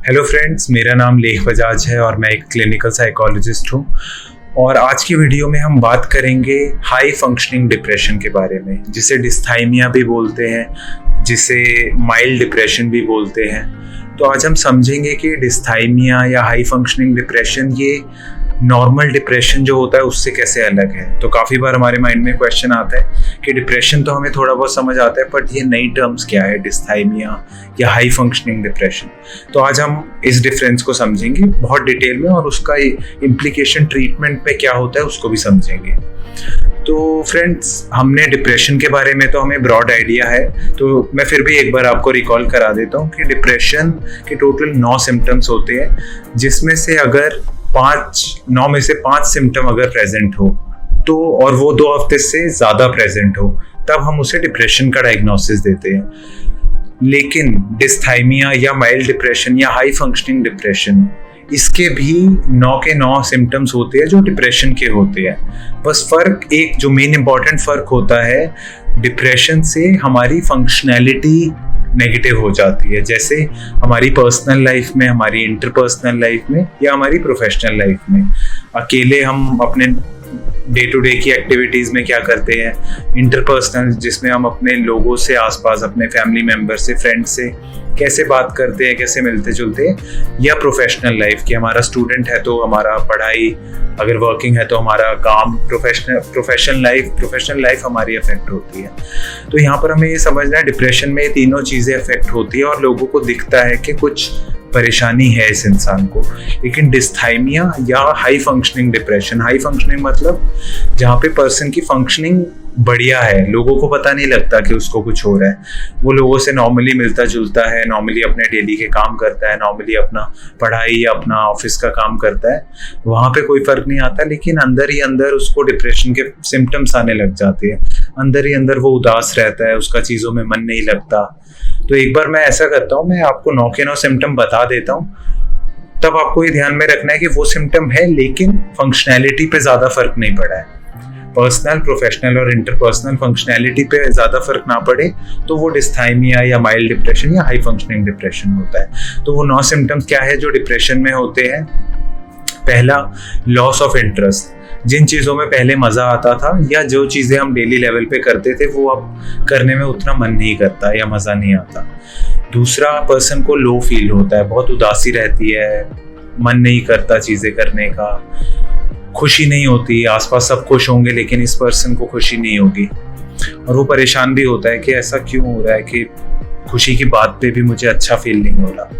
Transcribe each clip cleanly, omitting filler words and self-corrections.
Hello friends, मेरा नाम लेख बजाज है और मैं एक क्लिनिकल साइकोलॉजिस्ट हूँ। और आज की वीडियो में हम बात करेंगे हाई फंक्शनिंग डिप्रेशन के बारे में, जिसे डिस्थाइमिया भी बोलते हैं, जिसे माइल्ड डिप्रेशन भी बोलते हैं। तो आज हम समझेंगे कि डिस्थाइमिया या हाई फंक्शनिंग डिप्रेशन ये नॉर्मल डिप्रेशन जो होता है उससे कैसे अलग है। तो काफ़ी बार हमारे माइंड में क्वेश्चन आता है कि डिप्रेशन तो हमें थोड़ा बहुत समझ आता है, बट ये नई टर्म्स क्या है, डिस्थाइमिया या हाई फंक्शनिंग डिप्रेशन। तो आज हम इस डिफरेंस को समझेंगे बहुत डिटेल में, और उसका इम्प्लीकेशन ट्रीटमेंट पे क्या होता है उसको भी समझेंगे। तो फ्रेंड्स, हमने डिप्रेशन के बारे में तो हमें ब्रॉड आइडिया है, तो मैं फिर भी एक बार आपको रिकॉल करा देता हूँ कि डिप्रेशन के टोटल 9 सिम्टम्स होते हैं, जिसमें से अगर 9 में से 5 सिम्टम अगर प्रेजेंट हो तो, और वो 2 हफ्ते से ज़्यादा प्रेजेंट हो, तब हम उसे डिप्रेशन का डायग्नोसिस देते हैं। लेकिन डिस्थाइमिया या माइल्ड डिप्रेशन या हाई फंक्शनिंग डिप्रेशन, इसके भी 9 के 9 सिम्टम्स होते हैं जो डिप्रेशन के होते हैं। बस फर्क, एक जो मेन इंपॉर्टेंट फर्क होता है, डिप्रेशन से हमारी फंक्शनैलिटी नेगेटिव हो जाती है, जैसे हमारी पर्सनल लाइफ में, हमारी इंटरपर्सनल लाइफ में या हमारी प्रोफेशनल लाइफ में। अकेले हम अपने डे टू डे की एक्टिविटीज़ में क्या करते हैं, इंटरपर्सनल जिसमें हम अपने लोगों से, आसपास अपने फैमिली मेम्बर से, फ्रेंड से कैसे बात करते हैं, कैसे मिलते जुलते हैं, या प्रोफेशनल लाइफ की, हमारा स्टूडेंट है तो हमारा पढ़ाई, अगर वर्किंग है तो हमारा काम, प्रोफेशनल लाइफ हमारी अफेक्ट होती है। तो यहाँ पर हमें ये समझना है, डिप्रेशन में ये तीनों चीज़ें अफेक्ट होती है और लोगों को दिखता है कि कुछ परेशानी है इस इंसान को। लेकिन डिस्थाइमिया या high functioning depression, high functioning मतलब जहाँ पे पर्सन की फंक्शनिंग बढ़िया है, लोगों को पता नहीं लगता कि उसको कुछ हो रहा है, वो लोगों से नॉर्मली मिलता जुलता है, नॉर्मली अपने डेली के काम करता है, नॉर्मली अपना पढ़ाई या अपना ऑफिस का काम करता है, वहाँ पे कोई फर्क नहीं आता। लेकिन अंदर ही अंदर उसको डिप्रेशन के सिम्टम्स आने लग जाते हैं, अंदर ही अंदर वो उदास रहता है, उसका चीज़ों में मन नहीं लगता। तो एक बार मैं ऐसा करता हूँ, मैं आपको 9 के 9 सिम्टम बता देता हूँ, तब आपको ये ध्यान में रखना है कि वो सिम्टम है लेकिन फंक्शनैलिटी पे ज़्यादा फर्क नहीं पड़ा है। पर्सनल, प्रोफेशनल और इंटरपर्सनल फंक्शनैलिटी पे ज़्यादा फर्क ना पड़े तो वो डिस्थाइमिया या माइल्ड डिप्रेशन या हाई फंक्शनिंग डिप्रेशन होता है। तो वो 9 सिम्टम्स क्या है जो डिप्रेशन में होते हैं। पहला, लॉस ऑफ इंटरेस्ट, जिन चीज़ों में पहले मज़ा आता था या जो चीज़ें हम डेली लेवल पे करते थे वो अब करने में उतना मन नहीं करता या मज़ा नहीं आता। दूसरा, पर्सन को लो फील होता है, बहुत उदासी रहती है, मन नहीं करता चीज़ें करने का, खुशी नहीं होती, आसपास सब खुश होंगे लेकिन इस पर्सन को खुशी नहीं होगी, और वो परेशान भी होता है कि ऐसा क्यों हो रहा है कि खुशी की बात पे भी मुझे अच्छा फील नहीं हो रहा।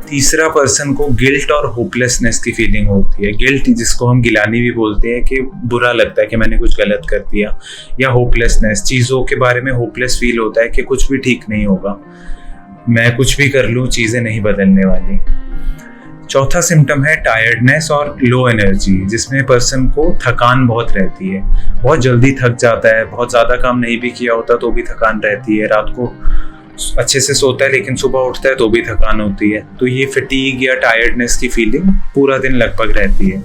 तीसरा, पर्सन को गिल्ट और होपलेसनेस की फीलिंग होती है। गिल्ट, जिसको हम गिलानी भी बोलते हैं, कि बुरा लगता है कि मैंने कुछ गलत कर दिया, या होपलेसनेस, चीज़ों के बारे में होपलेस फील होता है कि कुछ भी ठीक नहीं होगा, मैं कुछ भी कर लूँ चीज़ें नहीं बदलने वाली। चौथा सिम्टम है टायर्डनेस और लो एनर्जी, जिसमें पर्सन को थकान बहुत रहती है, बहुत जल्दी थक जाता है, बहुत ज़्यादा काम नहीं भी किया होता तो भी थकान रहती है, रात को अच्छे से सोता है लेकिन सुबह उठता है तो भी थकान होती है। तो ये फटीग या टायर्डनेस की फीलिंग पूरा दिन लगभग रहती है।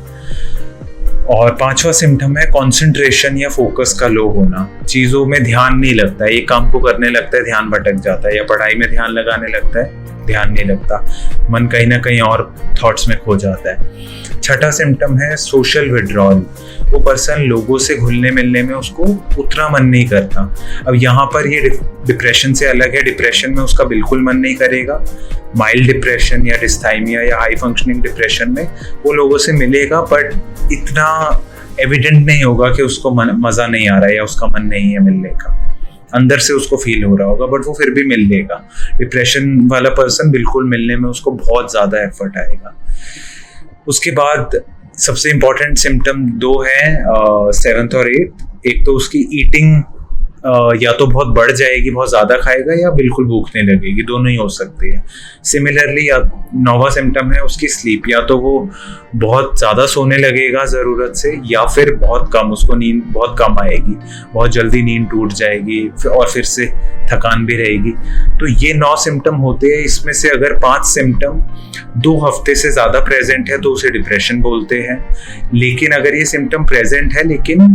और 5वां सिम्टम है कंसंट्रेशन या फोकस का लो होना, चीज़ों में ध्यान नहीं लगता है, एक काम को करने लगता है ध्यान भटक जाता है, या पढ़ाई में ध्यान लगाने लगता है ध्यान नहीं लगता, मन कहीं ना कहीं और थॉट्स में खो जाता है। 6वां सिम्टम है सोशल विड्रॉल, वो पर्सन लोगों से घुलने मिलने में उसको उतना मन नहीं करता। अब यहाँ पर ये डिप्रेशन से अलग है, डिप्रेशन में उसका बिल्कुल मन नहीं करेगा। माइल्ड डिप्रेशन या डिस्थाइमिया या हाई फंक्शनिंग डिप्रेशन में वो लोगों से मिलेगा, बट इतना एविडेंट नहीं होगा कि उसको मज़ा नहीं आ रहा है या उसका मन नहीं है मिलने का, अंदर से उसको फील हो रहा होगा, बट वो फिर भी मिल लेगा। डिप्रेशन वाला पर्सन बिल्कुल मिलने में उसको बहुत ज़्यादा एफर्ट आएगा। उसके बाद सबसे इम्पॉर्टेंट सिम्टम 2 हैं, 7th और 8th। एक तो उसकी ईटिंग या तो बहुत बढ़ जाएगी, बहुत ज़्यादा खाएगा, या बिल्कुल भूख नहीं लगेगी, दोनों ही हो सकती है। सिमिलरली 9वां सिम्टम है उसकी स्लीप, या तो वो बहुत ज़्यादा सोने लगेगा ज़रूरत से, या फिर बहुत कम, उसको नींद बहुत कम आएगी, बहुत जल्दी नींद टूट जाएगी और फिर से थकान भी रहेगी। तो ये 9 सिम्टम होते हैं। इसमें से अगर 5 सिम्टम 2 हफ्ते से ज़्यादा प्रेजेंट है तो उसे डिप्रेशन बोलते हैं। लेकिन अगर ये सिम्टम प्रेजेंट है लेकिन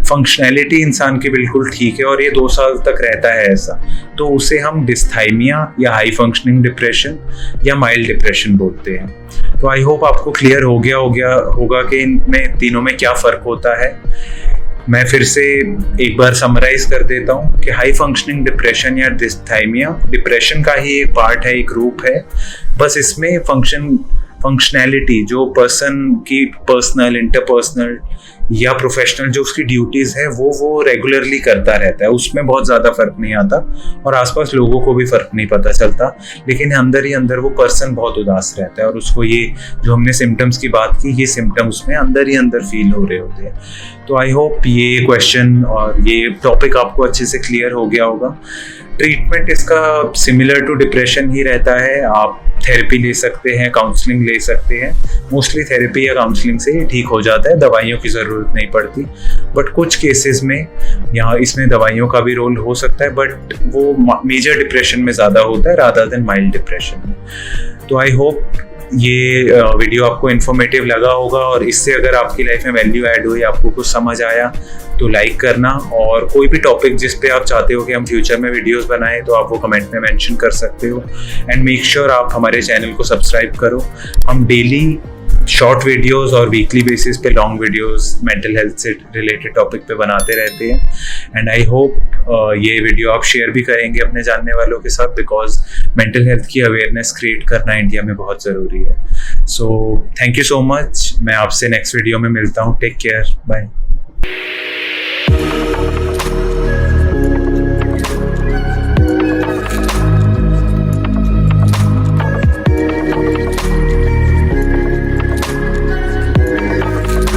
फंक्शनैलिटी इंसान की बिल्कुल ठीक है और ये 2 साल तक रहता है ऐसा, तो उसे हम डिस्थाइमिया या हाई फंक्शनिंग डिप्रेशन या माइल्ड डिप्रेशन बोलते हैं। तो आई होप आपको क्लियर हो गया होगा कि इनमें तीनों में क्या फ़र्क होता है। मैं फिर से एक बार समराइज कर देता हूँ कि हाई फंक्शनिंग डिप्रेशन या डिस्थाइमिया डिप्रेशन का ही एक पार्ट है, एक ग्रुप है। बस इसमें फंक्शनैलिटी जो पर्सन की पर्सनल, इंटरपर्सनल या प्रोफेशनल जो उसकी ड्यूटीज़ है वो रेगुलरली करता रहता है, उसमें बहुत ज़्यादा फर्क नहीं आता और आसपास लोगों को भी फर्क नहीं पता चलता, लेकिन अंदर ही अंदर वो पर्सन बहुत उदास रहता है और उसको ये जो हमने सिम्टम्स की बात की, ये सिम्टम्स उसमें अंदर ही अंदर फील हो रहे होते हैं। तो आई होप ये क्वेश्चन और ये टॉपिक आपको अच्छे से क्लियर हो गया होगा। ट्रीटमेंट इसका सिमिलर टू डिप्रेशन ही रहता है। आप थेरेपी ले सकते हैं, काउंसलिंग ले सकते हैं। मोस्टली थेरेपी या काउंसलिंग से ठीक हो जाता है, दवाइयों की ज़रूरत नहीं पड़ती। बट कुछ केसेस में यहाँ इसमें दवाइयों का भी रोल हो सकता है, बट वो मेजर डिप्रेशन में ज़्यादा होता है रादर देन माइल्ड डिप्रेशन में। तो आई होप ये वीडियो आपको इन्फॉर्मेटिव लगा होगा और इससे अगर आपकी लाइफ में वैल्यू ऐड हुई, आपको कुछ समझ आया तो लाइक करना, और कोई भी टॉपिक जिस पे आप चाहते हो कि हम फ्यूचर में वीडियोस बनाएं तो आप वो कमेंट में मेंशन कर सकते हो। एंड मेक श्योर आप हमारे चैनल को सब्सक्राइब करो। हम डेली शॉर्ट वीडियोस और वीकली बेसिस पे लॉन्ग वीडियोस मेंटल हेल्थ से रिलेटेड टॉपिक पे बनाते रहते हैं। एंड आई होप ये वीडियो आप शेयर भी करेंगे अपने जानने वालों के साथ, बिकॉज मेंटल हेल्थ की अवेयरनेस क्रिएट करना इंडिया में बहुत ज़रूरी है। So thank you so much. मैं आपसे नेक्स्ट वीडियो में मिलता हूँ। Take care, bye.